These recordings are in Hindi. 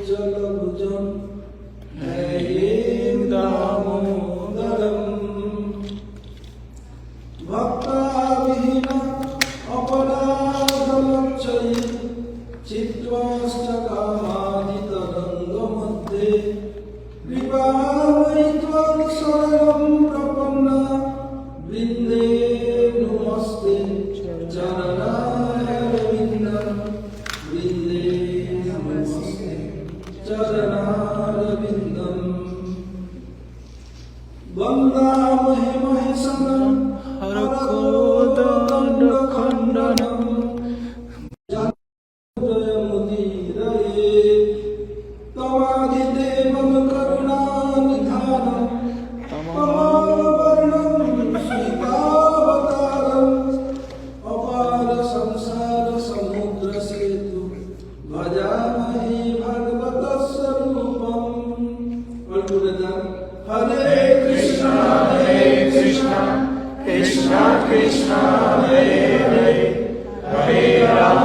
जलभुजं हरिं दामोदरं भक्ताविहीन अपराधलक्षये चित्वाष्टकामादितरङ्गमध्ये कृपामयि त्वं शरणं प्रपन्ना वृन्दे नमस्ते चरणारविन्दं वृन्दे नमस्ते चरणारविन्दं वन्दामहे महेशं हरकोदण्डखण्डनं जयमुदीरये तवादिदेवं करुणानिधानं तमवर्णं सीतावतारम् अपार संसार समुद्र सेतु भजामहे भगवतस्य रूपम्। हरे कृष्णा कृष्णा कृष्णा हरे हरे हरे राम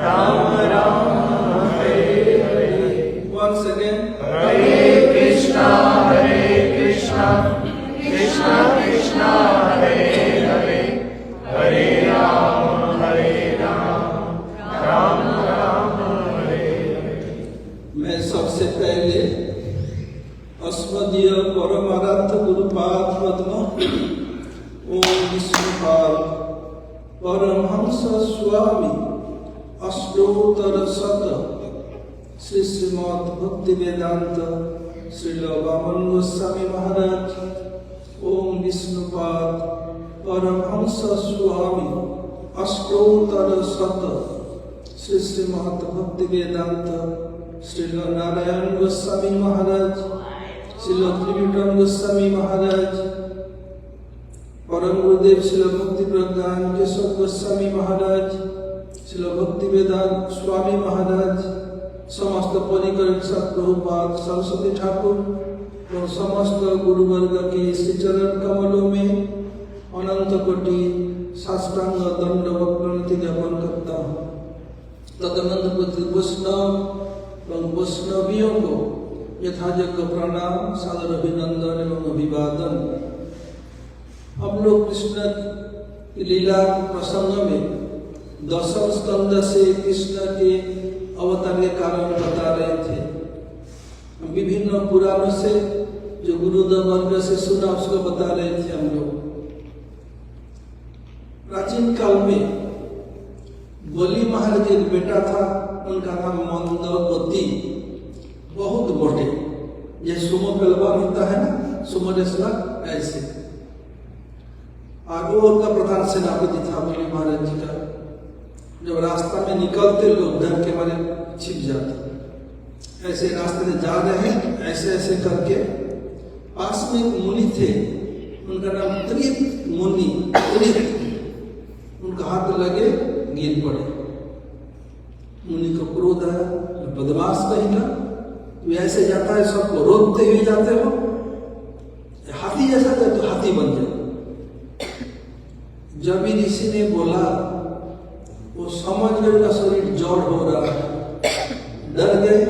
राम राम हरे हरे। Once again, हरे कृष्णा कृष्णा कृष्णा हरे हरे हरे राम राम राम हरे हरे। मैं सबसे पहले अस्मदीय परमाराध्य गुरुपाद पद्म ओम विष्णुपाद परमहंस स्वामी अष्टोत्तर शत श्री श्रीमद् भक्ति वेदांत श्रील वामन गोस्वामी महाराज ओम विष्णुपाद परमहंस स्वामी अष्टोत्तर शत श्री श्रीमद् भक्ति वेदांत श्रील नारायण गोस्वामी महाराज श्रील त्रिविक्रम गोस्वामी महाराज परम गुरुदेव श्रील भक्ति प्रज्ञान केशव गोस्वामी महाराज श्रील भक्ति वेदांत स्वामी महाराज समस्त परिकर प्रभुपाद सरस्वती ठाकुर और समस्त गुरुवर्ग के श्री चरण कमलों में अनंत कोटि साष्टांग दंडवत प्रणति ज्ञापन करता हूँ। तदनंतर वैष्णव एवं वैष्णवियों को यथायोग्य प्रणाम सादर अभिनंदन एवं अभिवादन। हम लोग कृष्ण की लीला प्रसंग में दशम स्कंद से कृष्ण के अवतार के कारण बता रहे थे। विभिन्न पुराणों से जो गुरुदेव वर्ग से सुना उसको बता रहे थे हम लोग। प्राचीन काल में बलि महाराज एक बेटा था, उनका नाम मंदवती। बहुत मोटे, ये सुमो पहलवान होता है ना, सुमो रेसलर, ऐसे। आगे उनका प्रधान सेनापति था बलि महाराज जी का। जब रास्ता में निकलते लोग डर के मारे छिप जाते। ऐसे रास्ते में जा रहे हैं, ऐसे ऐसे करके पास में एक मुनि थे, उनका नाम त्रित मुनि। उनका हाथ लगे गिर पड़े। मुनि को क्रोध आया, बदमाश कहीं का, तू ऐसे जाता है, सबको रोकते हुए जाते हो, हाथी जैसा जाए तो हाथी बन जाए। जब भी ऋषि ने बोला वो समझ गए उनका शरीर जड़ हो रहा है, डर गए,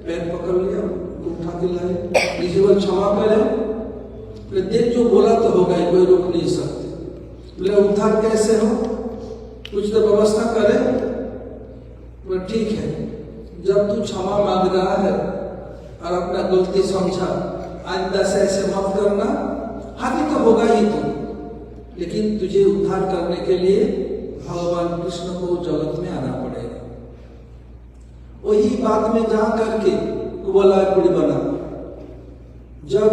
पैर पकड़ लिया, उठा के लाए। ऋषि बोले क्षमा करें, बोले देख जो बोला तो होगा, कोई रोक नहीं सकते। बोले उद्धार कैसे हो, कुछ तो व्यवस्था करे। बोले ठीक है, जब तू क्षमा मांग रहा है और अपना गलती समझा, आइंदा से ऐसे मत करना। हाथी तो होगा ही तू, लेकिन तुझे उद्धार करने के लिए भगवान कृष्ण को जगत में आना पड़ेगा। वही बात में जा करके कुबलापुरी बना। जब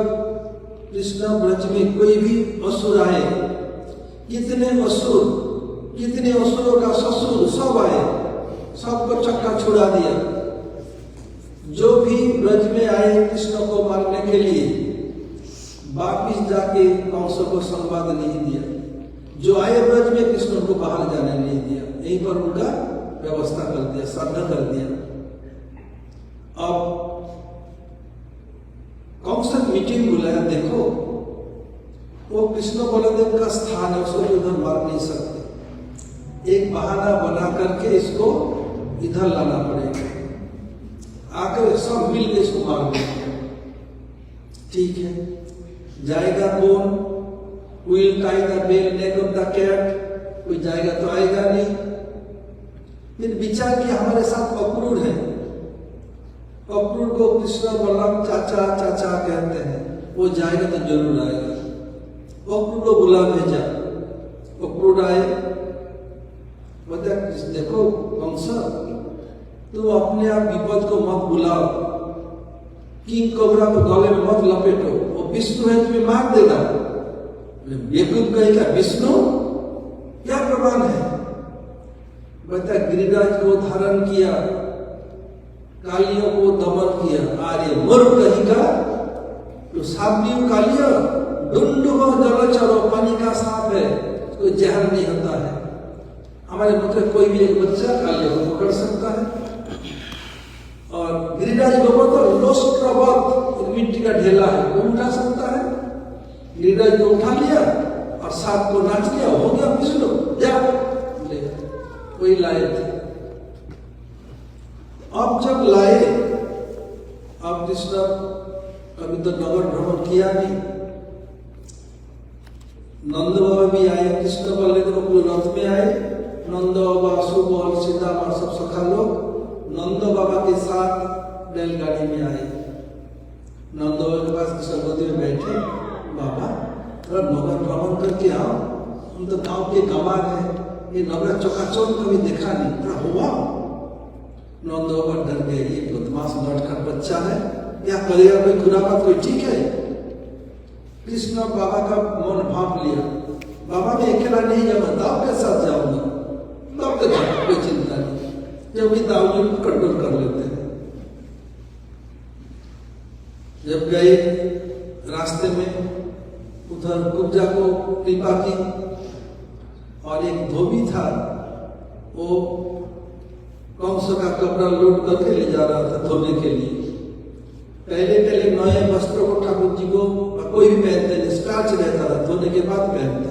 कृष्ण ब्रज में कोई भी असुर आए, कितने असुरों का ससुर सब आए, सबको चक्का छुड़ा दिया। जो भी ब्रज में आए कृष्ण को मारने के लिए, वापिस जाके कंस को संवाद नहीं दिया। जो आए ब्रज में कृष्ण को बाहर जाने नहीं दिया, यहीं पर उनका व्यवस्था कर दिया, श्रद्धा कर दिया। अब कंस मीटिंग बुलाया, देखो वो कृष्ण बलदेव का स्थान है, उसको उधर मार नहीं सकते। एक बहाना बना करके इसको इधर लाना पड़ेगा, आकर सब मिल के इसको मार देंगे। ठीक है, जाएगा कौन? Will tie the bell neck of the cat, कोई जाएगा तो आएगा नहीं। फिर विचार किया हमारे साथ अक्रूर है, अक्रूर को कृष्ण बलराम चाचा चाचा कहते हैं, वो जाएगा तो जरूर आएगा। अक्रूर को बुला भेजा, अक्रूर आए, बता देखो कंस, तुम अपने आप विपद को मत बुलाओ, किंग कोबरा को गले में मत लपेटो, वो विष्णु है तुम्हें मार देगा। बेवकूफ कहेगा विष्णु, क्या प्रमाण है? बता गिरिराज को धारण किया, कालियों को दमन किया, आर्य मूर्ख कहेगा तो साबलियों कालियों डुंडुबो जलचरो, पानी का सांप है, कोई जहर नहीं होता है। हमारे मतलब कोई भी एक बच्चा कालियों को पकड़ सकता है। और गिरिराज को तो लोस्ट्रवत मिट्टी का ढेला है, वो उठा सकता है। गिरिराज को उठा लिया और सांप को नाच लिया, हो गया विष्णु, जा ले, वही लाए थे। अब जब लाए, अब कृष्ण कभी तो नगर भ्रमण किया नहीं, नंद बाबा भी आए, कृष्ण बलदेव को पूरे रथ में आए, नंद बाबा सुबल सीता और सब सखा लोग नंद बाबा के साथ बैलगाड़ी में आए। नंद बाबा के पास कृष्ण गोदी में बैठे, बाबा थोड़ा नगर भ्रमण करके आओ, हम तो गांव के गंवार है, ये नगर चौकाचौंध कभी देखा नहीं, थोड़ा हुआ। नंद बाबा डर गए, ये बदमाश लड़का बच्चा है, क्या करेगा, कोई खुरापात कोई ठीक है। कृष्ण बाबा का मन भाप लिया, बाबा मैं अकेला नहीं जाऊंगा, दाव के साथ जाऊंगा, दाव के साथ कोई चिंता नहीं, जब भी दाव को कंट्रोल कर लेते हैं। जब गए रास्ते में उधर कुब्जा को कृपा की, और एक धोबी था, वो कंस का कपड़ा लोड करके ले जा रहा था धोने के लिए। पहले नए वस्त्रों को ठाकुर जी को कोई भी पहनते नहीं, स्टार्च रहता था, धोने के बाद पहनते।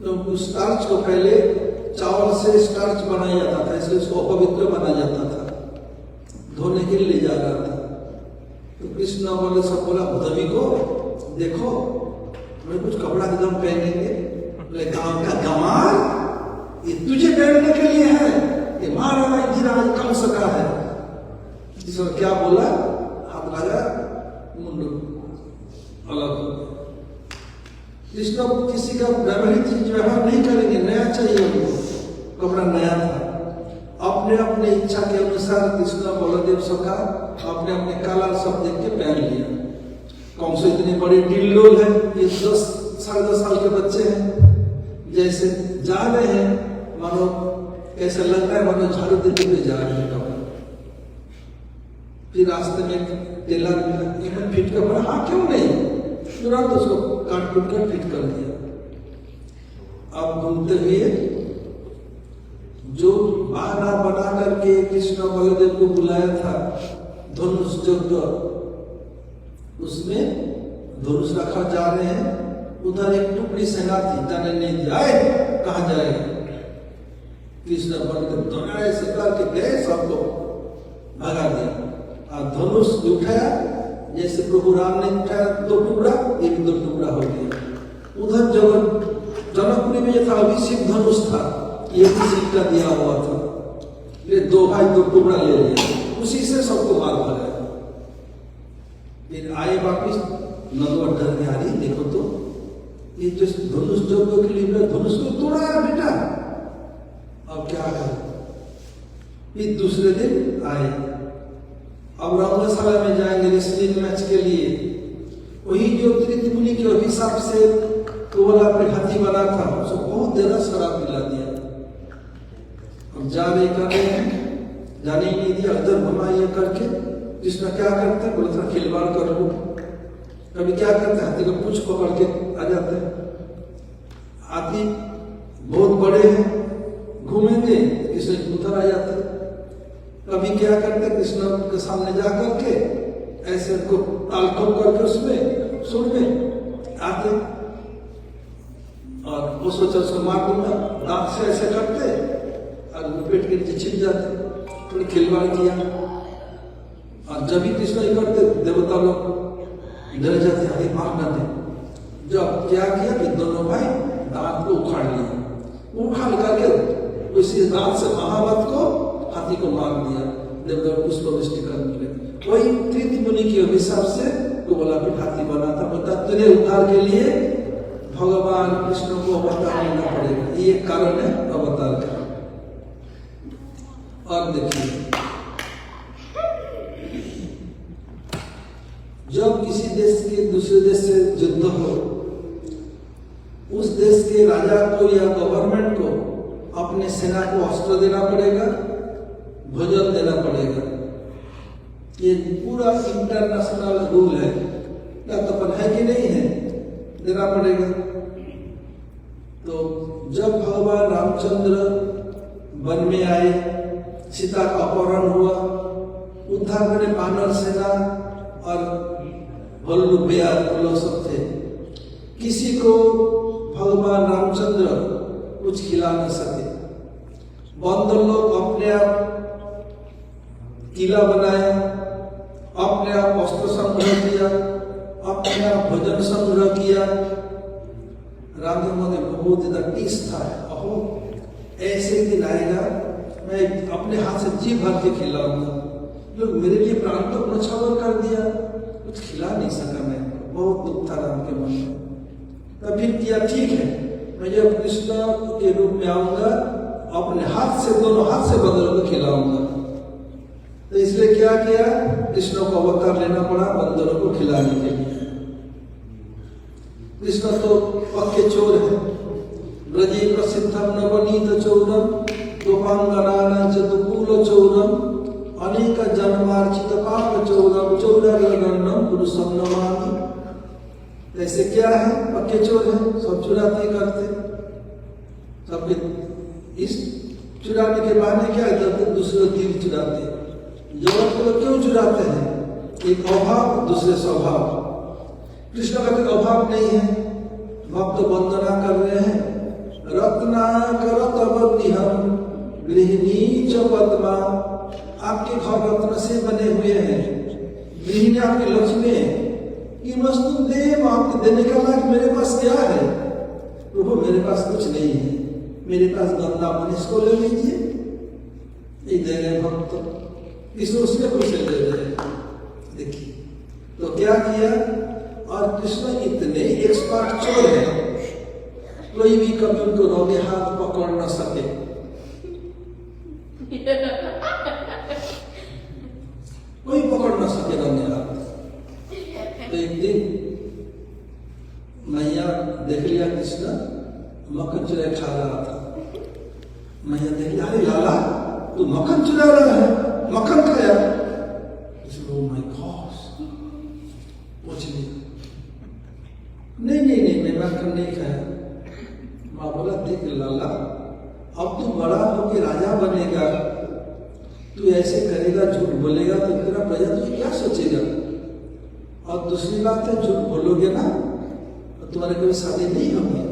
तो उस स्टार्च को पहले चावल से स्टार्च बनाया जाता था, इसलिए उसको अपवित्र माना जाता था, धोने के लिए ले जा रहा था। तो कृष्ण बोले, सब बोला धोबी को, देखो मैं कुछ कपड़ा एकदम पहनेंगे, बोले गांव का गंवार, ये तुझे पहनने के लिए है, ये महाराज गिरिराज कंस का है। जिसने क्या बोला, हाथ लगा, मुंडू अलग हो गया। कृष्ण किसी का व्यवहारिक चीज व्यवहार नहीं करेंगे, नया चाहिए उनको, कपड़ा नया था। अपने अपने इच्छा के अनुसार कृष्ण बलदेव सखा अपने अपने काला सब देख के पहन लिया। कंस इतने बड़े डिल्लोल है, ये 10 साढ़े 10 साल के बच्चे हैं, जैसे जा रहे हैं मानो कैसे लगता है मानो झाड़ू देते हुए जा रहे हैं। फिर रास्ते में टेलर मिला, एक फिट कर पड़ा, हाँ क्यों नहीं, तुरंत उसको काट कूट कर फिट कर दिया। अब घूमते हुए जो बहाना बना करके कृष्ण बलदेव को बुलाया था धनुष युद्ध, उसमें धनुष रखा जा रहे हैं, उधर एक टुकड़ी सेना थी, जाने नहीं जाए, कहा जाएगा। कृष्ण बलदेव दोनों से करके गए, सबको भगा दिया। धनुष उठाया, जैसे प्रभु राम ने उठाया 2 टुकड़ा, एक 2 टुकड़ा हो गया। उधर जनकपुरी में जो था अभिषेक धनुष था, ये भी सिक्का दिया हुआ था, ये 2 भाई 2 टुकड़ा ले लिया, उसी से सबको मार भगाया। फिर आए वापिस, नंदवा डर गया, रही देखो तो ये जो धनुष जो के लिए धनुष को तोड़ाया बेटा, अब क्या करें। फिर दूसरे दिन आए, अब रंगशाला में जाएंगे रेसलिंग मैच के लिए, वही जो त्रित मुनि के अभिशाप से तो वाला अपने हाथी बना था, उसको बहुत ज्यादा शराब पिला दिया। अब जा रहे कर रहे हैं, जाने ही नहीं दिया, अदर घुमाइए करके। कृष्ण क्या करते हैं, बोले था खिलवाड़ कर लो। कभी क्या करते, हाथी को पूंछ पकड़ के आ जाते हैं। हाथी बहुत बड़े हैं, घूमेंगे, कृष्ण उधर आ जाते हैं। कभी क्या करते, कृष्ण के सामने जा करके ऐसे उनको ताल ठोक करके उसमें सुन में आते, और वो सोचा उसको मार दूंगा, दांत से ऐसे करते और पेट के नीचे छिप जाते, थोड़ी खिलवाड़ किया, और जब भी कृष्ण ये करते देवता लोग डर जाते, अरे मार ना दे। जब क्या किया कि दोनों भाई दांत को उखाड़ लिया, उखाड़ करके उसी दांत से महावत को हाथी को मार दिया, देवता पुष्प वृष्टि करने के लिए। वही तृतीय मुनि की अभिशाप से तो बोला कि हाथी बना था, बता तुझे उद्धार के लिए भगवान कृष्ण को अवतार लेना पड़ेगा, ये कारण है अवतार का। और देखिए जब किसी देश के दूसरे देश से युद्ध हो, उस देश के राजा को या गवर्नमेंट को अपने सेना को अस्त्र देना पड़ेगा, भोजन देना पड़ेगा। ये पूरा इंटरनेशनल रूल है, तो है कि नहीं है, देना पड़ेगा। तो जब भगवान रामचंद्र वन में आए, सीता का अपहरण हुआ, उद्धार करने वानर सेना और भल्लू बेयार लोग सब थे, किसी को भगवान रामचंद्र कुछ खिला न सके। बंदर लोग अपने आप किला बनाया, अपने आप वस्त्र संग्रह किया, अपने आप भोजन संग्रह किया। राम ने बहुत ज्यादा टीस था, अहो ऐसे दिन आएगा मैं अपने हाथ से जी भर के खिलाऊंगा। लोग मेरे लिए प्राण को न्यौछावर कर दिया, कुछ खिला नहीं सका मैं, बहुत दुख था राम के मन में। तब फिर किया ठीक है, मैं जब कृष्ण के रूप में आऊंगा अपने हाथ से, दोनों हाथ से बंदरों को खिलाऊंगा। तो इसलिए क्या किया, कृष्ण को अवतार लेना पड़ा बंदरों को खिलाने के लिए। कृष्ण तो पक्के चोर है, ब्रजे प्रसिद्धम नवनीत चौरम गोपांगनानां चतुकूल चौरम अनेक जन्मार्चित पाप चौरम चौरगणम पुरुषम नमामि। ऐसे क्या है, पक्के चोर है, सब चुराते करते, सबके इस चुराने के बहाने क्या है, दूसरे दिल चुराते। जगत को क्यों चुराते हैं, एक अभाव दूसरे स्वभाव। कृष्ण का कोई अभाव नहीं है, भक्त वंदना कर रहे हैं, रत्नाकर तव गृहम गृहिणी च पद्मा। आपके घर रत्न से बने हुए हैं, गृहिणी आपकी लक्ष्मी है, कि वस्तु देव आपके देने का लायक मेरे पास क्या है। प्रभु मेरे पास कुछ नहीं है, मेरे पास गंदा पानी, इसको ले लीजिए। ये दे रहे भक्त, इसको उसने खुश ले रहे। देखिए तो क्या किया, और कृष्ण इतने एक्सपर्ट चोर है, कोई भी कभी उनको रोगे हाथ पकड़ न सके। कोई पकड़ न सके रोगे हाथ। तो एक दिन मैया देख लिया कृष्ण मक्खन चुरा खा रहा था। मैया देख लिया, अरे लाला तू मक्खन चुरा रहा है, मक्खन खाया। ओह माय गॉड, पूछ लिया, नहीं मैं मक्खन नहीं खाया। माँ बोला देख लाला, अब तू बड़ा होकर राजा बनेगा, तू ऐसे करेगा, झूठ बोलेगा तो तेरा प्रजा तुझे क्या सोचेगा। और दूसरी बात है, झूठ बोलोगे ना तो तुम्हारे कोई शादी नहीं होगी,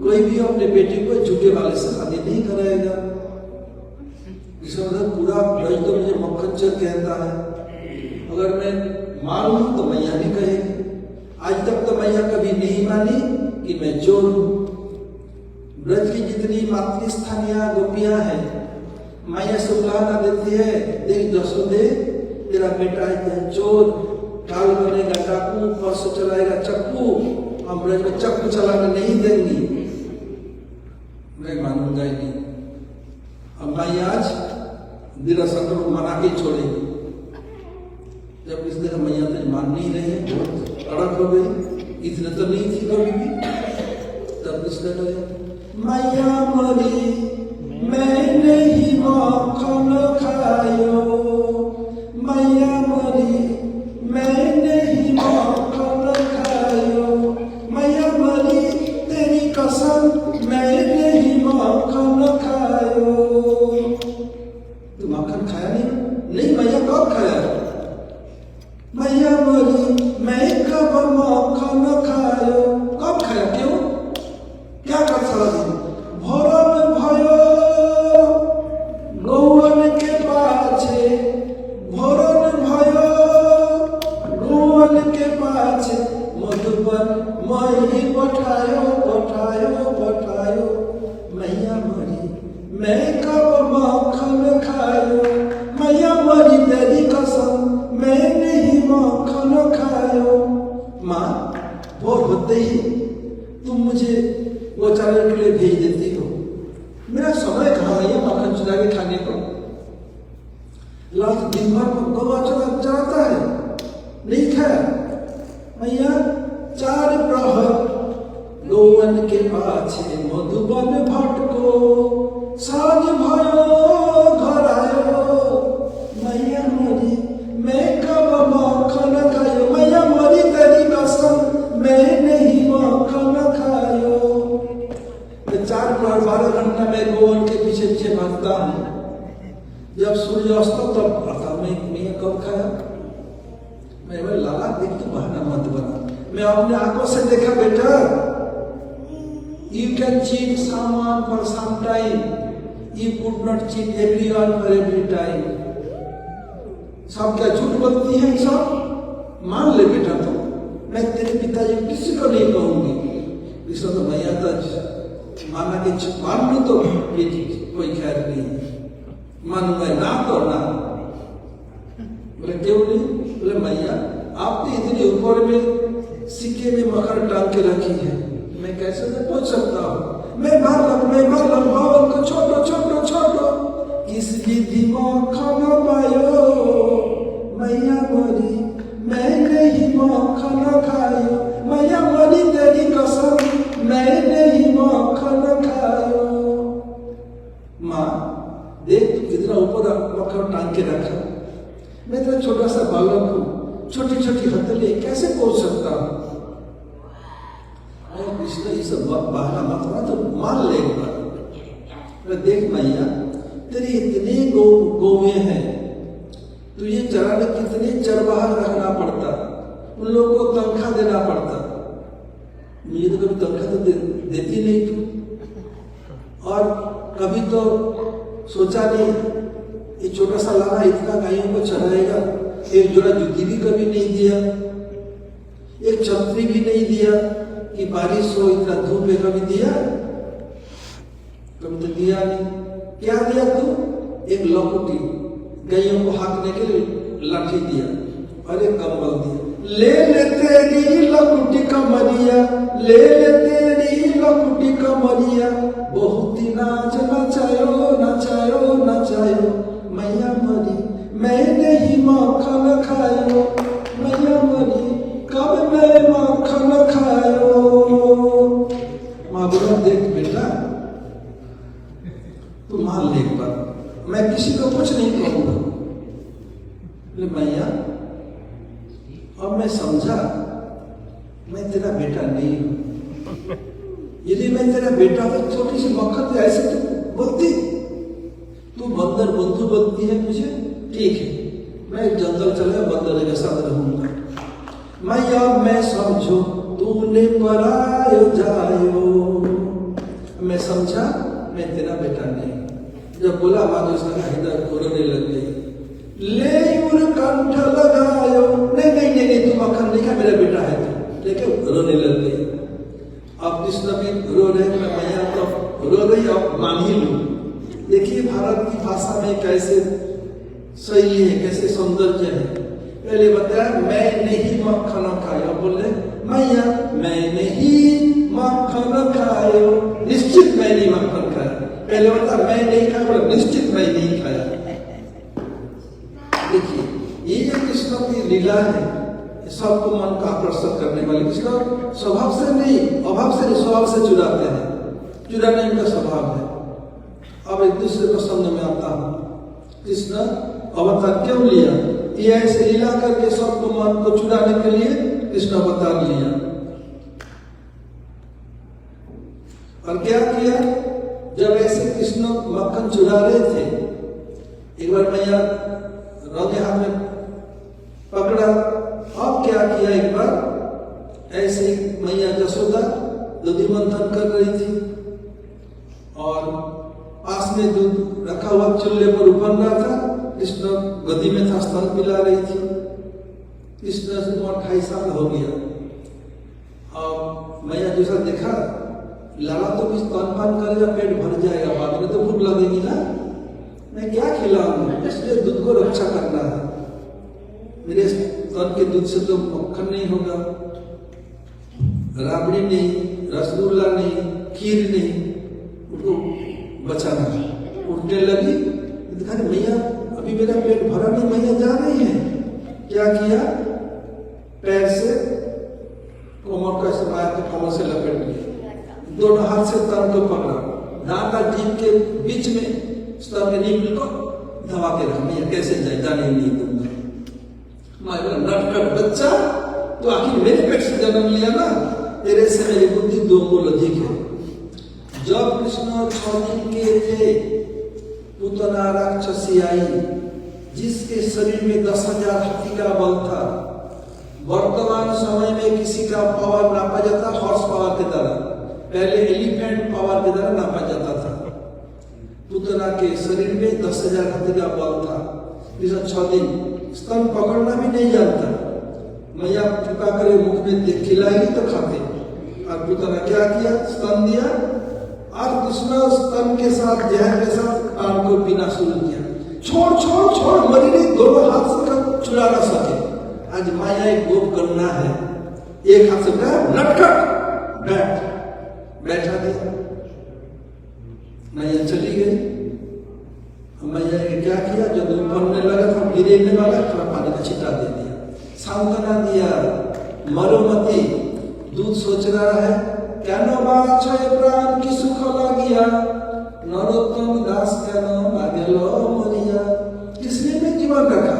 कोई भी अपने बेटे को झूठे वाले से शादी नहीं कराएगा। इसका मतलब पूरा ब्रज तो मुझे मक्खन चोर कहता है, अगर मैं मान लूं तो मैया भी कहेगी। आज तक तो मैया कभी नहीं मानी कि मैं चोर हूं। ब्रज की जितनी मातृस्थानीय गोपियां हैं, मैया सुबलाना देती है, देख जसोदे तेरा बेटा है चोर, काल बनेगा डाकू, परसों चलाएगा चक्कू, हम ब्रज में चक्कू चलाने नहीं देंगी। मैं मानूंगा ही नहीं। अब मैया आज दिलाशंकर को मना के छोड़ेगी। जब इस दिन मैया तो मान नहीं रही है, बहुत कड़क हो गई, इतने तो नहीं थी कभी भी। तब इसने कहा मैया मरी मैंने ही मक्खन खायो, मैया मरी मैंने ही मक्खन खायो, मैया मरी तेरी कसम मैंने ही मक्खन खायो। तू मक्खन खाया नहीं मैया कब खाया, मैया मरी मैं कब मक्खन खायो, कब खाया, क्यों क्या कर सारा दिन भोर में भयो मैं कब माखन खायो, मैया मरी तेरी कसम, मैं नहीं माखन खायो। माँ, भोर होते ही तुम मुझे गोचारण के लिए भेज देती हो, मेरा समय कहाँ है माखन चुरा के खाने को? लाल दिन भर गौवा चलाता है, नहीं खाया। मैया 4 प्रहर गौवन के पाछे मधुबन भटको, साँझ भयो घर आयो, मैया मरी मैं कब माखन खायो, मैया मरी तेरी कसम, मैं नहीं माखन खायो। मैं 4 प्रहर 12 घंटा मैं गौवन के पीछे पीछे भागता हूँ। जब सूर्य अस्त तब आता मैं कब खाया? मैं लाला देख तो बहाना मत बना, मैं अपने आंखों से देखा बेटा। You can cheat someone for some time, you could not cheat everyone for every time. सब क्या झूठ बोलती है सब? मान ले बेटा, तो मैं तेरे पिताजी किसी को नहीं कहूंगी। इसमें तो मैया तो माना के मान लो तो बेटी कोई खैर नहीं, मानूंगा ना तो ना। बोले क्यों नहीं? बोले मैया आप तो इतने ऊपर में सिक्के में मकर टांग के रखी है, मैं कैसे मैं पहुंच सकता हूँ? मैं बालक बावन को छोटो किस विधि माखन पायो, मैया मरी मैं नहीं माखन खायो, मैया मरी तेरी कसम, मैं नहीं माखन खायो। माँ देख तू कितना ऊपर मक्खन टांग के रखा, मैं तेरा छोटा सा बालक हूँ, छोटी छोटी हथेली कैसे पहुंच सकता हूँ? कृष्ण ये सब बहाना मत बना, तो मान ले एक बार। देख मैया तेरी इतनी गौवें हैं, तुझे चराने कितने चरवाहा रखना पड़ता, उन लोगों को तनख्वाह देना पड़ता। मुझे तो कभी तनख्वाह तो देती नहीं तू, और कभी तो सोचा नहीं ये छोटा सा लाना इतना गायों को चराएगा। एक जोड़ा जूती भी कभी नहीं दिया, एक छतरी भी नहीं दिया कि बारिश हो, इतना धूप है कभी दिया? कभी तो दिया नहीं। क्या दिया तू? एक लकुटी, गायों को हाँकने के लिए लाठी दिया और एक कंबल दिया। ले तेरी लकुटी कमरिया, ले तेरी लकुटी कमरिया, बहुत ही नाच नचायो, मैया मरी मैं नहीं माखन खायो, मैया मरी कब मैं माखन खायो। माँ बोला देख बेटा तू मान ले एक बार, मैं किसी को कुछ नहीं कहूंगा। मैया अब मैं समझा मैं तेरा बेटा नहीं हूं, यदि मैं तेरा बेटा तो छोटी सी मक्खन ऐसे तो बोलती, तू बंदर बंधु बोलती है मुझे, ठीक है मैं जंगल चले बंदर के साथ रहूंगा। मैया मैं समझो तूने परायो जायो, मैं समझा मैं तेरा बेटा नहीं। जब बोला माँ तो उसका हृदय रोने लग गई। ले कंठ लगायो, नहीं तू मक्खन नहीं खा, मेरा बेटा है तू, लेकिन रोने लग गई। अब कृष्ण भी रो रहे, मैया तो रो रही, अब मान ही लूं। देखिए भारत की भाषा में कैसे सही है, कैसे सौंदर्य है। पहले बताया मैं नहीं मक्खन खायो, बोले मैया मैं नहीं मक्खन खायो, निश्चित मैं नहीं मक्खन खाया। पहले बता मैं नहीं खाया, बोले निश्चित मैं नहीं खाया। देखिए ये जो कृष्ण की लीला है, सबको मन का आकर्षण करने वाली। कृष्ण स्वभाव से नहीं, अभाव से नहीं, स्वभाव से चुराते हैं, चुराने इनका स्वभाव है। अब एक दूसरे प्रसंग में आता हूं, कृष्ण अवतार क्यों लिया? ये ऐसे लीला करके सबको मन को चुराने के लिए कृष्ण अवतार लिया। और क्या किया? जब ऐसे कृष्ण मक्खन चुरा रहे थे, एक बार मैया रंगे हाथ में पकड़ा। अब क्या किया? एक बार ऐसे मैया यशोदा दधि मंथन कर रही थी और पास में दूध रखा हुआ चूल्हे पर उबल रहा था, कृष्ण गदी में था, स्तन पिला रही थी। कृष्ण से 28 साल हो गया। और मैया जैसा देखा लाला तो भी स्तनपान करेगा, पेट भर जाएगा, बाद में तो भूख लगेगी, खिलाऊं, इसलिए दूध को रक्षा करना है। मेरे स्तन के दूध से तो मक्खन नहीं होगा, राबड़ी नहीं, रसगुल्ला नहीं, खीर नहीं, उनको बचाना है। उठने लगी, दिखा रही मैया अभी मेरा पेट भरा नहीं, मैया जा रही है। क्या किया, पैर से कोमर का इस्तेमाल के कमर से लपेट लिया, दोनों हाथ से स्तन को पकड़ा, दांत और जीभ के बीच में स्तन के नींव को दबा के रखा। मैया कैसे जाए, जाने नहीं दूंगा। मैं नटखट बच्चा, तो आखिर मेरे पेट से जन्म लिया ना, तेरे से मेरी बुद्धि दो गुण अधिक है। जब कृष्ण 6 दिन के थे, पूतना राक्षसी आई, जिसके शरीर में 10,000 हाथी का बल था। वर्तमान समय में किसी का पावर नापा जाता हॉर्स पावर की तरह, पहले एलिफेंट पावर की तरह नापा जाता था। पूतना के शरीर में 10,000 हाथी का बल था। 6 दिन स्तन पकड़ना भी नहीं जानता। मैया कृपा करे मुख में खिलाएगी तो खाते। और पूतना क्या किया, स्तन दिया और कृष्ण स्तन के साथ जहर के साथ कान को पीना शुरू किया। छोड़ छोड़ छोड़, मरी नहीं, दोनों हाथ से छुड़ा ना सके। आज माया एक गोप करना है, एक हाथ से नटखट बैठा दिया। मैया चली गई। मैया ने क्या किया, जब बनने लगा था, गिरने वाला, थोड़ा पानी का छिटा दे दिया, सांत्वना दिया, मरो मती। दूध सोच रहा है, क्या बाछय प्राण की सुख लागिया, नरोत्तम दास क्या लागेलो मरिया। किसने में जीवन रखा,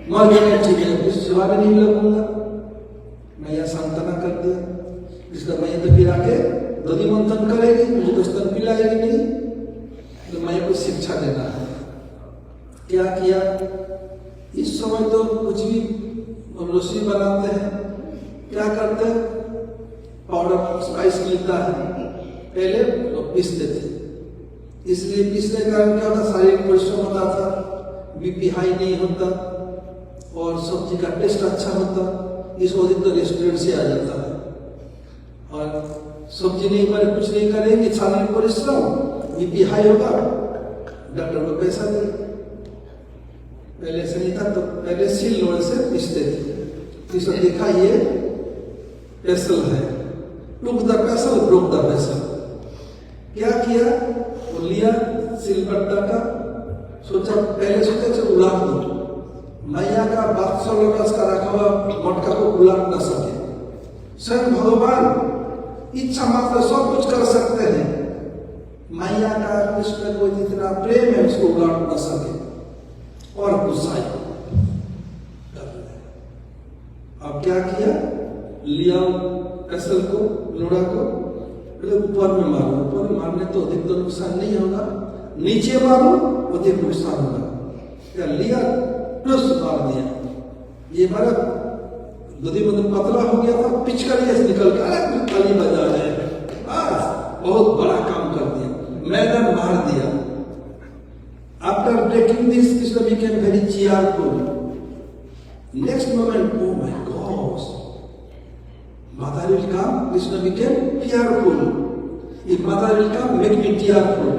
मर गया ठीक है, कुछ सेवा में नहीं लगूंगा। मैया सांत्वना कर दिया। इसका मैया तो फिर आके दधी मंथन करेगी, मुझे तो स्तन पिलाएगी नहीं, तो मैया को शिक्षा देना है। क्या किया, इस समय तो कुछ भी रसोई बनाते हैं, क्या करते हैं, पाउडर स्पाइस मिलता है, पहले तो पीसते थे। इसलिए पीसने का कारण क्या होता, शारीरिक परिश्रम होता था, बीपी हाई नहीं होता और सब्जी का टेस्ट अच्छा होता। इस वजह तो रेस्टोरेंट से आ जाता है। और सब्जी नहीं बने, कुछ नहीं करेंगे, शारीरिक परिश्रम, बीपी हाई होगा, डॉक्टर को पैसा दे। पहले से नहीं था, तो पहले सिल लोड़े से पीसते थे। इसको देखा ये पेसल है, टुक द पेसल, ब्रोक द पेसल। क्या किया, वो लिया सिलबट्टा का, सोचा पहले सोचा उलाट दो। मैया का बादशाह का रखा हुआ मटका को उलाट न सके। स्वयं भगवान इच्छा मात्र सब कुछ कर सकते हैं, मैया का कृष्ण को जितना प्रेम है उसको उलाट न सके और गुस्सा। अब क्या किया, लिया कसल को, लोड़ा को, ऊपर में मारो। ऊपर में मारने तो अधिक तो नुकसान नहीं होगा, नीचे मारो अधिक नुकसान होगा। क्या लिया, प्लस मार दिया। ये मारा दधी मतलब पतला हो गया था, पिचकारी ऐसे निकल के अरे ताली बजा रहे हैं, बस बहुत बड़ा काम कर दिया, मैदान मार दिया। After breaking this, Krishna became very cheerful. Next moment, oh my gosh, mother will come. Krishna became fearful. If mother will come, make me tearful.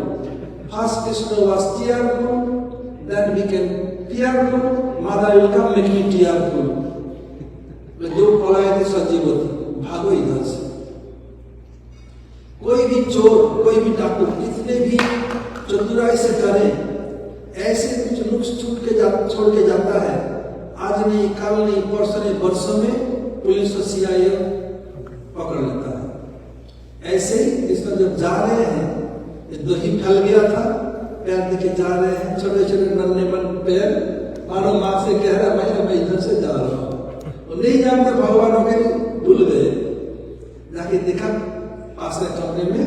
First Krishna was tearful, then became fearful. Mother will come, make me tearful. जो पलाए थे संजीवती, भागो इधर से। कोई भी चोर, कोई भी डाकू, जितने भी चतुराई से करें, ऐसे कुछ नुक्स छोड़ के जाता है। आज नहीं, कल नहीं, परसों नहीं, वर्षों में पुलिस और सीआईए पकड़ लेता है। ऐसे ही कृष्ण जब जा रहे हैं, दही फैल गया था, पैर देके जा रहे हैं, छोटे छोटे नन्हे बन पैर, मानो माँ से कह रहा मैं इधर से जा रहा हूँ। नहीं जानते भगवान हो गए, भूल गए। जाके देखा पास के कमरे में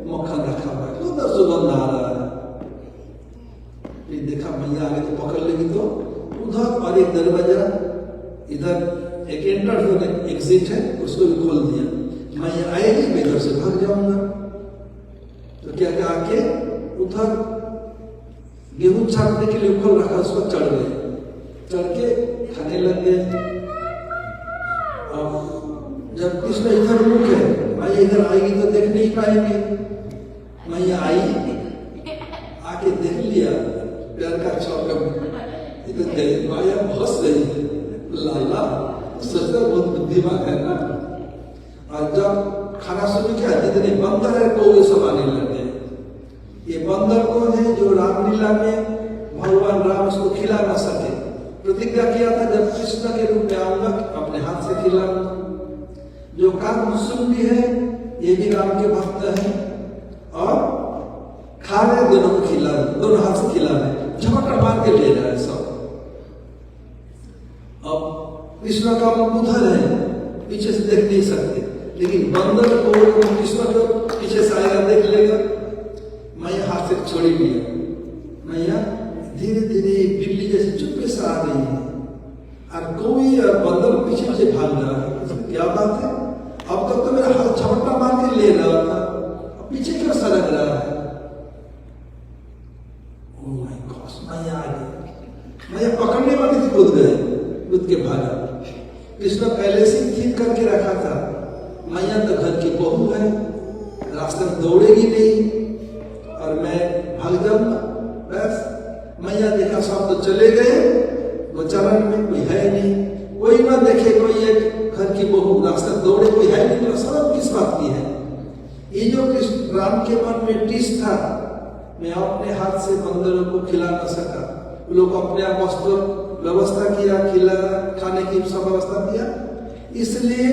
मक्खन रखा हुआ है, उधर सुगंध आ रहा है। फिर देखा मैया आगे तो पकड़ लेगी, तो उधर और एक दरवाजा इधर एक एंट्रेंस और एग्जिट है, उसको भी खोल दिया। मैया आएगी, मैं इधर से भाग जाऊंगा। तो क्या क्या आके उधर गेहूं छाटने के लिए ऊपर रखा, उसको चढ़ गए, चढ़ के खाने लग गए। जब कृष्ण इधर रुके, मैया इधर आएगी तो देख नहीं पाएंगे। मैया आई, आके देख लिया, लड़का चौक गए, माया बहुत सही है, लाला सोचता बहुत बुद्धिमान है ना। और जब खाना शुरू किया, जितने बंदर है कौवे सब आने लगे। ये बंदर कौन है? जो रामलीला में भगवान राम उसको खिला ना सके, प्रतिज्ञा किया था जब कृष्ण के रूप में आऊंगा अपने हाथ से खिलाऊंगा। जो काकभूषुंड भी है ये भी राम के भक्त है, और खा रहे दोनों को खिला रहे, दोनों हाथ से खिला रहे, झपट मार के ले रहा है सब। अब कृष्ण का मुख उधर है, पीछे से देख नहीं सकते, लेकिन बंदर को कृष्ण को पीछे से आएगा देख लेगा। मैया हाथ से छोड़ी लिया, मैया धीरे धीरे बिल्ली जैसे चुप्पे से आ रही है, और कोई बंदर पीछे पीछे भाग रहा है। क्या बात है? अब तक तो मेरा हाथ झपट्टा मार के ले रहा था, अब पीछे क्यों सरक रहा है? ओह माय गॉड, मैया आ गई। मैया पकड़ने वाली थी, कूद गए, कूद के भागा। कृष्ण पहले से ठीक करके रखा था, मैया तो घर की बहू है, रास्ते में दौड़ेगी नहीं और मैं भाग जाऊंगा। बस मैया देखा सब तो चले गए, वो चरण में कोई है नहीं, कोई ना देखे, कोई एक घर की बहू रास्ते दौड़े, कोई है नहीं, तो सब किस बात की है? ये जो कृष्ण राम के मन में टिस था, मैं अपने हाथ से बंदरों को खिला न सका, वो लोग अपने आप वस्त्र व्यवस्था किया, खिला खाने की सब व्यवस्था किया, इसलिए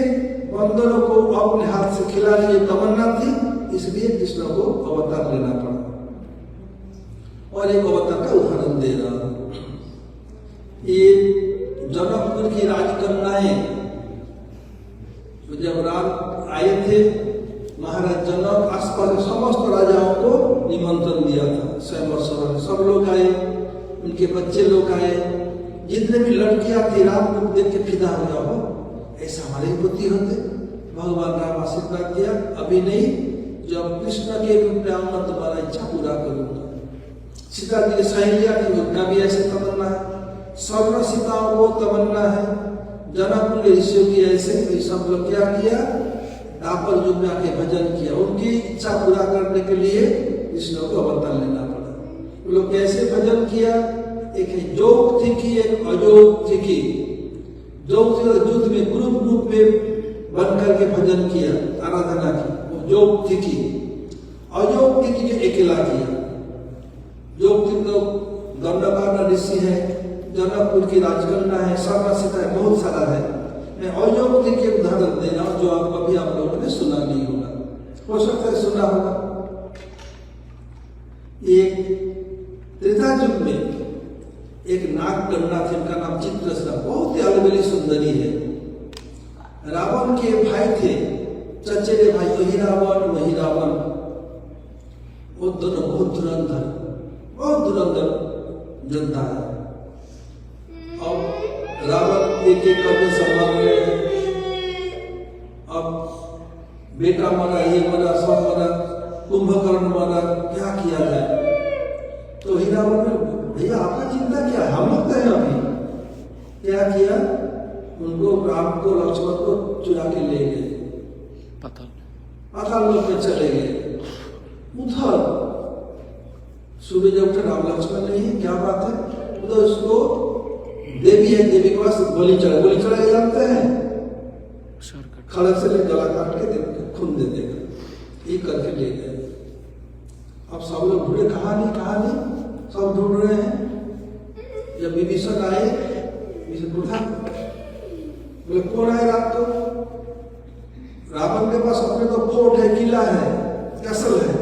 बंदरों को अपने हाथ से खिलाने की तमन्ना थी, इसलिए कृष्ण को अवतार लेना पड़ा। और एक अवतार का उदाहरण दे रहा हूं। ये जनकपुर की राजकन्याएं, जब राम आए थे, महाराज जनक आसपास के समस्त राजाओं को निमंत्रण दिया था, स्वयं सब लोग आए, उनके बच्चे लोग आए, जितने भी लड़कियां थी राम को देख के फिदा हो गया, हो ऐसा हमारे ही पुत्री होते। भगवान राम आशीर्वाद दिया, अभी नहीं, जब कृष्ण के रूप में आऊंगा तुम्हारा इच्छा पूरा करूंगा। सीता जी की सहेलियां थी, उनका भी ऐसे तमन्ना है, सर्व सीताओं को तमन्ना है, जनकपुर के ऋषियों की ऐसे, सब लोग क्या किया, दापर युग में आके भजन किया, उनकी इच्छा पूरा करने के लिए कृष्ण को अवतार लेना पड़ा। वो लोग कैसे भजन किया? एक है जोग थी की, एक अजोग थी की। जोग थी युद्ध में ग्रुप में बन करके भजन किया, आराधना की, वो जोग थी की। अजोग थी की अकेला किया। जोग थी तो दंडकारण्य ऋषि है, जनकपुर की राजकन्या है, सर्व सीता है, बहुत सारा है। मैं अयोग के उदाहरण दे रहा हूं जो आप कभी आप लोगों ने सुना नहीं होगा, हो सकता है सुना होगा। एक त्रेता युग में एक नाग कन्या थी, उनका नाम चित्रसा, बहुत ही अलबेली सुंदरी है। रावण के भाई थे, चचेरे भाई, वही रावण, वो दोनों बहुत धुरंधर जनता है। अब रावण एक करके संभाल रहे हैं। अब बेटा मरा, ये मरा, सब मरा, कुंभकर्ण मरा, क्या किया जाए? तो ही रावण ने, भैया आपका चिंता क्या है, हम लोग तो हैं अभी। क्या किया? उनको राम को लक्ष्मण को चुरा के ले गए, पाताल लोक में चले गए। उधर सूर्य जब उठे, राम लक्ष्मण नहीं है, क्या बात है? उधर उसको देवी है, देवी के पास गोली चढ़ा जानते हैं, खड़क से गला काट के खून दे देगा, ये करके ले गए। अब सब लोग ढूंढे, कहा नहीं, सब ढूंढ रहे हैं। जब विभीषण आए, पूछा, बोले कौन आए रात को? रावण के पास अपने तो फोर्ट है, किला है, कैसल है,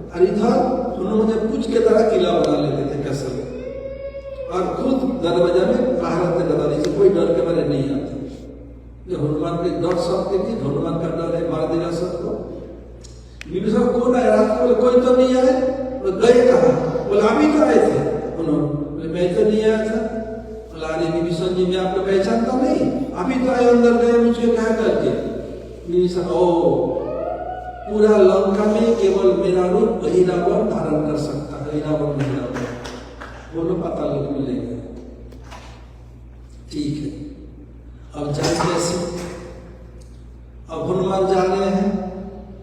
और इधर उन्होंने पूछ के तरह किला बना लेते थे, कैसल, और खुद दरवाजा में बाहर लगा दी, कोई डर के बारे नहीं आते। जो हनुमान के डर सबके थी, हनुमान का डर है, मार देगा सबको। विभीषण कौन आए रात को? कोई तो नहीं आए। तो गए कहा? बोला अभी तो आए थे। उन्होंने, मैं तो नहीं आया था। बोला अरे विभीषण जी, मैं आपको पहचानता नहीं, अभी तो आए, अंदर गए मुझे कह करके। विभीषण, ओ पूरा लंका में केवल मेरा रूप वही रावण धारण कर सकता है, रावण नहीं रावण, दोनों पाताल लोक में ले गए। ठीक है, अब जाए कैसे? अब हनुमान जा रहे हैं,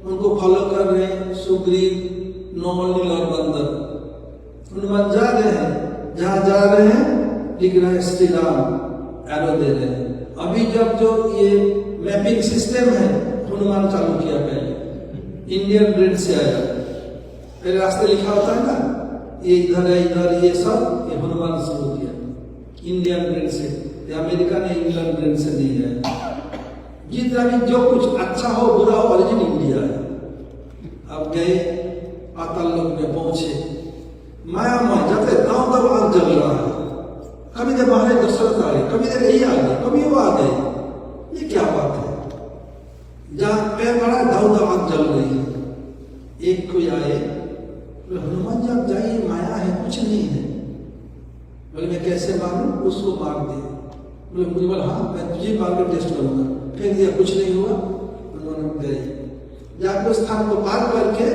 उनको फॉलो कर रहे हैं सुग्रीव, नौल, नील और बंदर। हनुमान जा रहे हैं, जा यहाँ जा रहे हैं, लिख रहे हैं श्री राम, एरो दे रहे हैं। अभी जब जो ये मैपिंग सिस्टम है हनुमान चालू किया, पहले इंडियन ग्रिड से आया, पहले रास्ते लिखा होता है ना, ये इधर है, इधर ये सब, ये हनुमान शुरू किया इंडियन ग्रिड से। ये अमेरिका ने इंग्लैंड ग्रिड से नहीं है। जितना भी जो कुछ अच्छा हो बुरा हो, ओरिजिन इंडिया है। अब गए पाताल लोक में पहुंचे, माया माया जाते दांव दांव आग जल रहा है। कभी देर महाराज दशरथ आ गए, कभी देर यही आ गए, कभी वो आ गए। ये क्या बात है? जहां पैर बढ़ा दांव दांव आग जल रही है। एक कोई आए, बोले हनुमान जी आप जाइए, माया है, कुछ नहीं है। बोले मैं कैसे मारूं? उसको मार दे। बोले मुझे बोला हाँ मैं तुझे मार कर टेस्ट करूंगा। फेंक दिया, कुछ नहीं हुआ। उन्होंने गए, जाकर उस स्थान को पार करके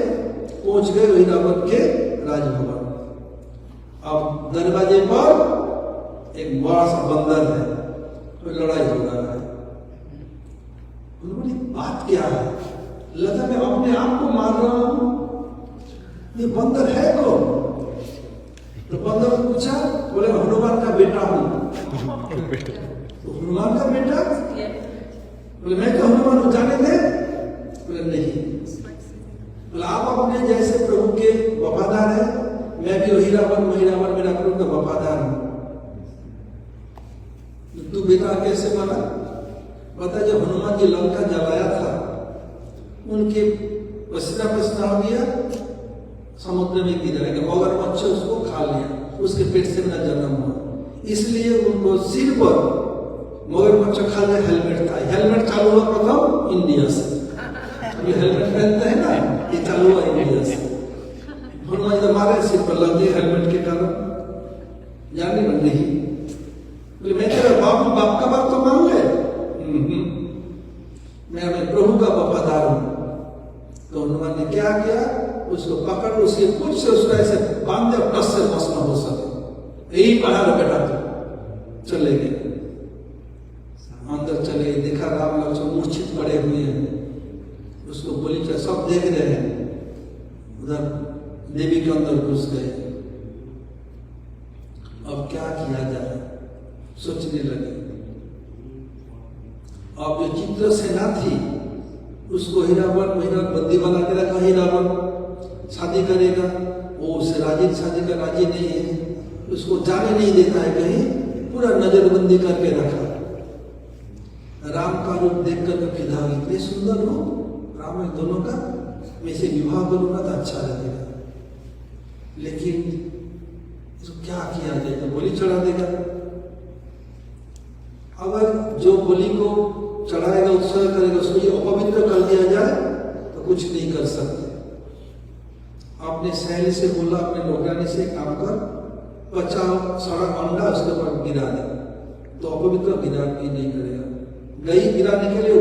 पहुंच गए वही रावण के राजभवन। अब दरवाजे पर एक बड़ा सा बंदर है, तो लड़ाई हो रहा है। उन्होंने बात क्या है? लगा मैं अपने आप को मार रहा हूं, ये बंदर है कौन? तो बंदर को पूछा, बोले हनुमान का बेटा हूं। तो हनुमान का बेटा? बोले मैं तो हनुमान को जाने दे। बोले नहीं। बोले आप अपने जैसे प्रभु के वफादार है, मैं भी वही रावण मेरा प्रभु का वफादार हूं। तू बेटा कैसे बना? बता, जब हनुमान जी लंका जलाया था, उनके पसीना हो गया, समुद्र में गिरा है, मगरमच्छ उसको खा लिया, उसके पेट से मेरा जन्म हुआ। इसलिए उनको सिर पर मगरमच्छ खा लिया, हेलमेट था। हेलमेट चालू हुआ प्रथम इंडिया से। ये हेलमेट पहनते हैं ना, ये चालू हुआ इंडिया से। हनुमान जी मारे सिर पर लग गए हेलमेट के कारण, जाने बन रही। बोले मैं तेरा बाप का बात तो मान ले, मैं अपने प्रभु का वफादार हूं। तो हनुमान ने क्या किया? उसको पकड़ उसके कुछ से उसको ऐसे बांध दे, टस से मस न हो सके। यही पहाड़ बेटा तो चले गए, अंदर चले गए, देखा राम लक्ष्मण मूर्छित पड़े हुए हैं। उसको बोली क्या, सब देख रहे हैं। उधर देवी के अंदर घुस गए। अब क्या किया जाए, सोचने लगे। अब जो चित्र सेना थी, उसको ही रावण बंदी बना के रखा। ही रावण शादी करेगा, वो उससे राजी शादी का राजी नहीं है, उसको जाने नहीं देता है कहीं, पूरा नजरबंदी करके रखा। राम का रूप देख कर फिदा, इतने सुंदर हो राम है दोनों का, मैं इसे विवाह करूंगा तो अच्छा लगेगा। लेकिन इसको क्या किया जाए? तो बलि चढ़ा देगा। अगर जो बलि को चढ़ाएगा, उत्सर्ग करेगा, उसको ये अपवित्र कर दिया जाए तो कुछ नहीं कर सकते। आपने सहेली से बोला, अपने नौकरानी से काम कर, बचाओ सड़ा अंडा उसके ऊपर गिरा दे, तो अपवित्र गिरा भी नहीं करेगा। गई गिराने के लिए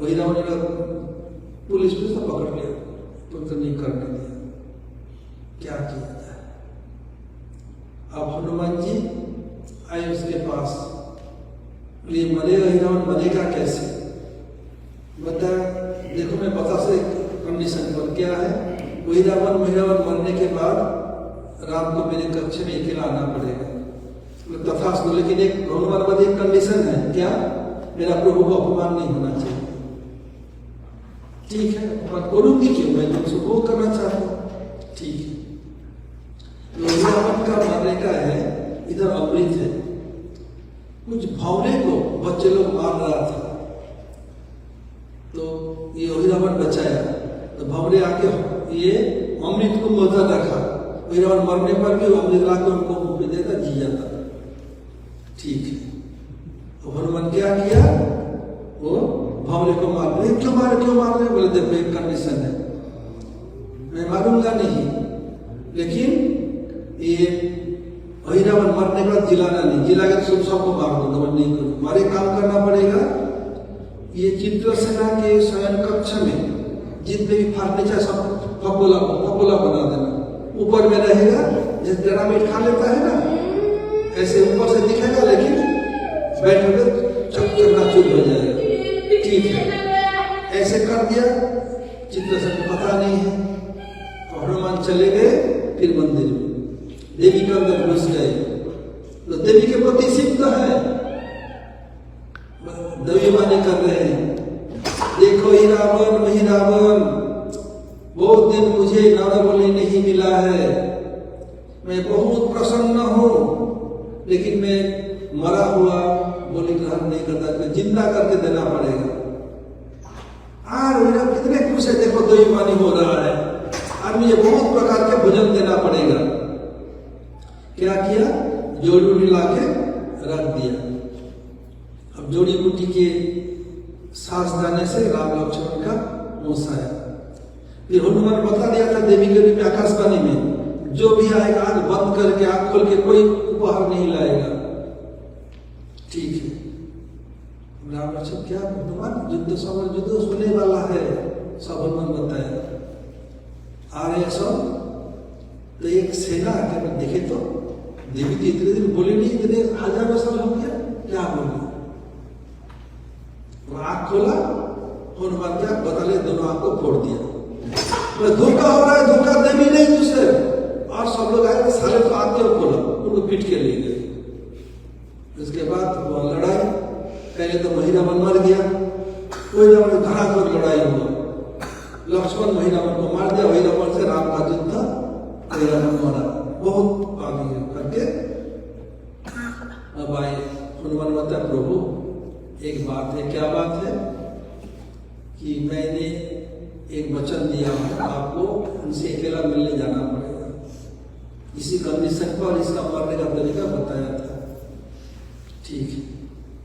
वही रावण ने पुलिस में सब पकड़ लिया, तो नहीं करने दिया। क्या किया जाए? अब हनुमान जी आए उसके पास, ये मरेगा ही रावण, मरेगा कैसे? बता, देखो मैं बता से कंडीशन पर क्या है। वही रावण मरने के बाद राम को मेरे कक्ष में अकेला आना पड़ेगा। तथास्तु, लेकिन एक हनुमान पर एक कंडीशन है, क्या? मेरा प्रभु को अपमान नहीं होना चाहिए। ठीक है, अपमान करूंगी क्यों, मैं तुमसे भोग करना चाहता हूं। ठीक है, रावण का मरने का है, इधर अमृत है। कुछ भौरे को बच्चे लोग मार रहा था, तो ये वही रावण बचाया। तो भौरे आके ये अमृत को मजा रखा, वही रावण मरने पर भी अमृत लाकर उनको मुंह पे देता, जी जाता। ठीक है, तो हनुमान क्या किया? वो भौरे को मार रहे। क्यों मार रहे? बोले देखो एक कंडीशन है, मैं मारूंगा नहीं, लेकिन ये वही रावण मरने के बाद जिलाना नहीं, जिला के तो सबको मार दूंगा, मैं नहीं करूँ। हमारे काम करना पड़ेगा। ये चित्रसेना के शयन कक्ष में जितने भी फर्नीचर सब फपोला बना देना, ऊपर में रहेगा। जैसे डेरामेट खा लेता है ना, ऐसे ऊपर से दिखेगा, लेकिन बैठोगे चकना चूर हो जाएगा। ठीक है, ऐसे कर दिया। चित्रसेन को पता नहीं है, तो हनुमान चले गए फिर मंदिर में। देवी के अंदर घुस गए। तो देवी के प्रति सिद्ध है, देवी माने कर रहे हैं, देखो ही रावण, बहुत दिन मुझे नारबली नहीं मिला है, मैं बहुत प्रसन्न हूँ, लेकिन मैं मरा हुआ बोली ग्रहण नहीं करता, जिंदा करके देना पड़ेगा। कितने खुश है, देखो दईमानी हो रहा है, अब मुझे बहुत प्रकार के भोजन देना पड़ेगा। क्या किया, जोड़ी उड़ी ला के रख दिया। अब जोड़ी बूटी के सांस जाने से राम लक्ष्मण का मूस आया। फिर हनुमान बता दिया था देवी के रूप में आकाशवाणी में, जो भी आएगा आंख बंद करके आंख खोल के कोई उपहार नहीं लाएगा। ठीक है, राम लक्ष्मण क्या हनुमान युद्ध सुनने वाला है, सब हनुमान बताया। आ रहे सब तो एक सेना आके मैं देखे तो देवी तो इतने दिन बोली नहीं, इतने हजारों साल हो गया, क्या बोली? आंख खोला, हनुमान क्या बदले दोनों आंख को फोड़ दिया। धोखा हो रहा है, धोखा देवी नहीं दूसरे, और सब लोग आए साले तो आंख क्यों खोला, उनको पीट के ले गए। इसके बाद वो लड़ाई, पहले तो महिरावन मर गया, महिरावन घनाघोर लड़ाई हुआ, लक्ष्मण महिरावन को मार दिया, महिरावन से राम का युद्ध था, महिरावन मरा, बहुत आगे करके अब आए। हनुमान बता प्रभु एक बात है, क्या बात है कि मैंने एक वचन दिया है आपको, उनसे अकेला मिलने जाना पड़ेगा, इसी कंडीशन पर इसका मरने का तरीका बताया था। ठीक है,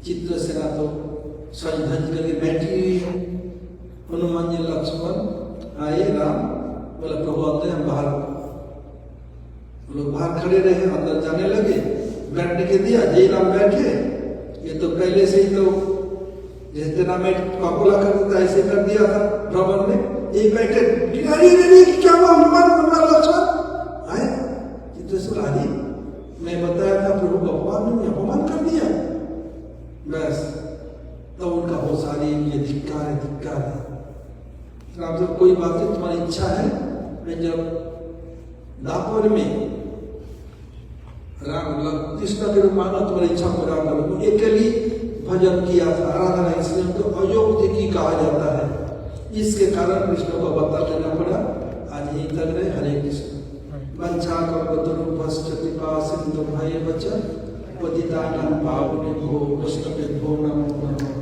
चित्रसेना तो सज धज करके बैठी हुई है। हनुमान जी लक्ष्मण आए, राम बोला प्रभु आते हैं बाहर, लोग बाहर खड़े रहे, अंदर जाने लगे, बैठने के दिया, जय राम बैठे, ये तो पहले से ही तो जैसे डिनामाइट काबुला कर देता ऐसे कर दिया था भ्रमण में, ये बैठे क्या हुआ हनुमान लक्ष्मण आए, चित्रसेना आदि मैं बताया था प्रभु भगवान ने अपमान कर दिया, बस तो उनका हो सारी ये धिक्कार है। राम जब कोई बात है तुम्हारी इच्छा है, मैं जब दापर में राम कृष्ण के रूप माना तुम्हारी इच्छा पूरा करूँ, अकेली भजन किया था, आराधना, इसलिए उनको अयोग्य की कहा जाता है। इसके कारण कृष्ण को बता देना पड़ा। आज यहीं तक रहे। हरे कृष्ण। वंशा कल्पतरुभ्यश्च कृपा सिंधु भयेव च पतितानां पावनेभ्यो वैष्णवेभ्यो नमो नमः।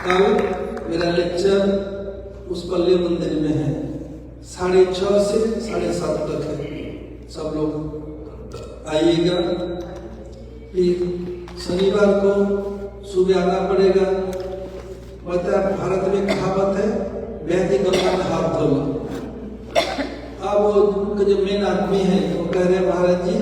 कल मेरा लेक्चर उस पल्ले मंदिर में है, 6:30 से 7:30 तक है, सब लोग आइएगा। फिर शनिवार को सुबह आना पड़ेगा। बता भारत में कहावत है, वैदिक गंगा में हाथ धो लो। अब वो जो मेन आदमी है वो कह रहे हैं महाराज जी